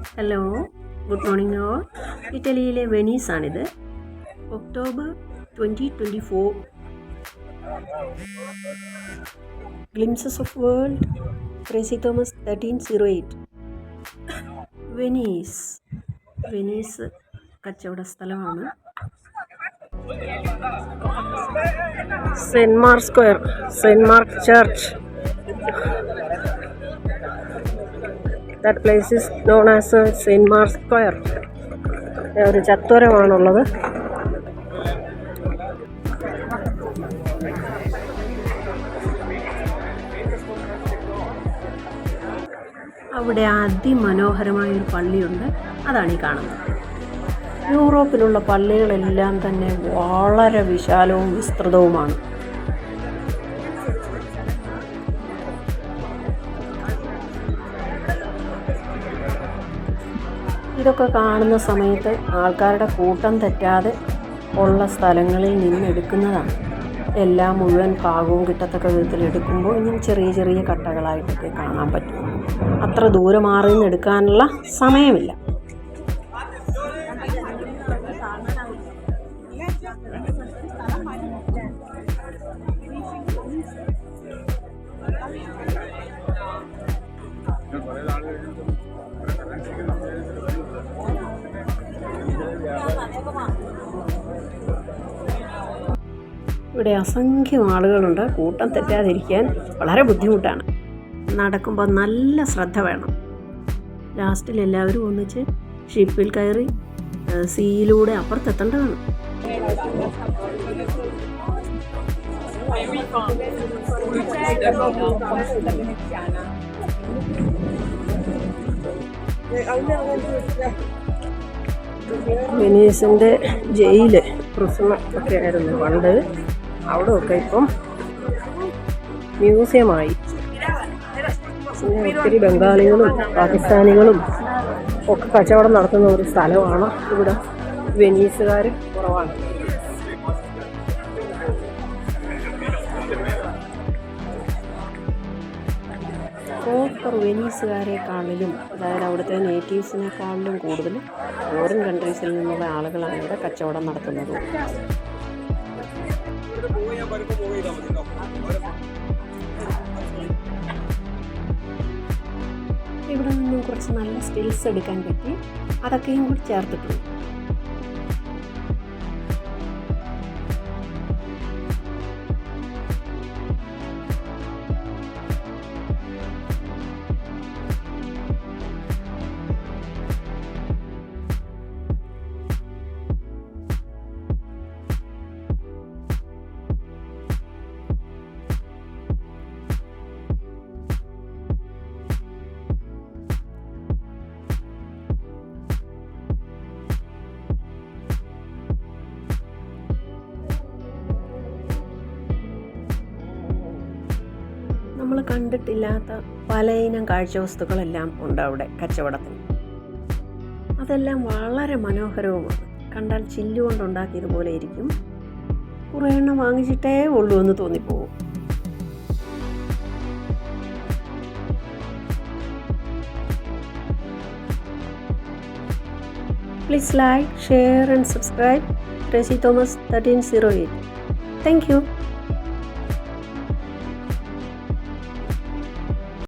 Hello, good morning all. ഇറ്റലിയിലെ വെനീസാണിത്. October 2024. Glimpses of world, Tracy Thomas 1308. Venice കച്ചവട സ്ഥലമാണ്. Saint Mark square, saint Mark church. That place is known as St. Mark's Square. ഒരു ചത്വരമാണുള്ളത്. അവിടെ അതിമനോഹരമായൊരു പള്ളിയുണ്ട്. അതാണ് ഈ കാണുന്നത്. യൂറോപ്പിലുള്ള പള്ളികളെല്ലാം തന്നെ വളരെ വിശാലവും വിസ്തൃതവുമാണ്. ഇതൊക്കെ കാണുന്ന സമയത്ത് ആൾക്കാരുടെ കൂട്ടം തെറ്റാതെ ഉള്ള സ്ഥലങ്ങളിൽ നിന്ന് എടുക്കുന്നതാണ്. എല്ലാം മുഴുവൻ ഭാഗവും കിട്ടത്തക്ക വിധത്തിൽ എടുക്കുമ്പോൾ ഇങ്ങനെ ചെറിയ ചെറിയ കട്ടകളായിട്ടൊക്കെ കാണാൻ പറ്റും. അത്ര ദൂരെ മാറി നിന്ന് എടുക്കാനുള്ള സമയമില്ല. ഇവിടെ അസംഖ്യം ആളുകളുണ്ട്. കൂട്ടം തെറ്റാതിരിക്കാൻ വളരെ ബുദ്ധിമുട്ടാണ്. നടക്കുമ്പോൾ നല്ല ശ്രദ്ധ വേണം. ലാസ്റ്റിൽ എല്ലാവരും ഒന്നിച്ച് ഷിപ്പിൽ കയറി സീയിലൂടെ അപ്പുറത്തെത്തേണ്ടതാണ്. വെനീസിൻ്റെ ജയില്, പ്രിസൺ ഒക്കെ ആയിരുന്നു പണ്ട്. അവിടെ ഒക്കെ ഇപ്പം മ്യൂസിയമായി. ഒത്തിരി ബംഗാളികളും പാകിസ്ഥാനികളും ഒക്കെ കച്ചവടം നടത്തുന്ന ഒരു സ്ഥലമാണ്. ഇവിടെ വെനീസുകാർ കുറവാണ്. പ്രോപ്പർ വെനീസുകാരെക്കാളിലും, അതായത് അവിടുത്തെ നേറ്റീവ്സിനെക്കാളിലും കൂടുതൽ ഫോറിൻ കൺട്രീസിൽ നിന്നുള്ള ആളുകളാണ് ഇവിടെ കച്ചവടം നടത്തുന്നത്. ഇവിടെ നിന്നും കുറച്ച് നല്ല സ്റ്റിൽസ് എടുക്കാൻ പറ്റി. അതൊക്കെയും കൂടി ചേർത്തിട്ടുണ്ട്. നമ്മൾ കണ്ടിട്ടില്ലാത്ത പലയിനം കാഴ്ചവസ്തുക്കളെല്ലാം ഉണ്ട് അവിടെ കച്ചവടത്തിന്. അതെല്ലാം വളരെ മനോഹരവുമാണ്. കണ്ടാൽ ചില്ലുകൊണ്ടുണ്ടാക്കിയതുപോലെ ഇരിക്കും. കുറേ എണ്ണം വാങ്ങിച്ചിട്ടേ ഉള്ളൂ എന്ന് തോന്നിപ്പോവും. Please like, share and subscribe. Tracy Thomas 1308. Thank you.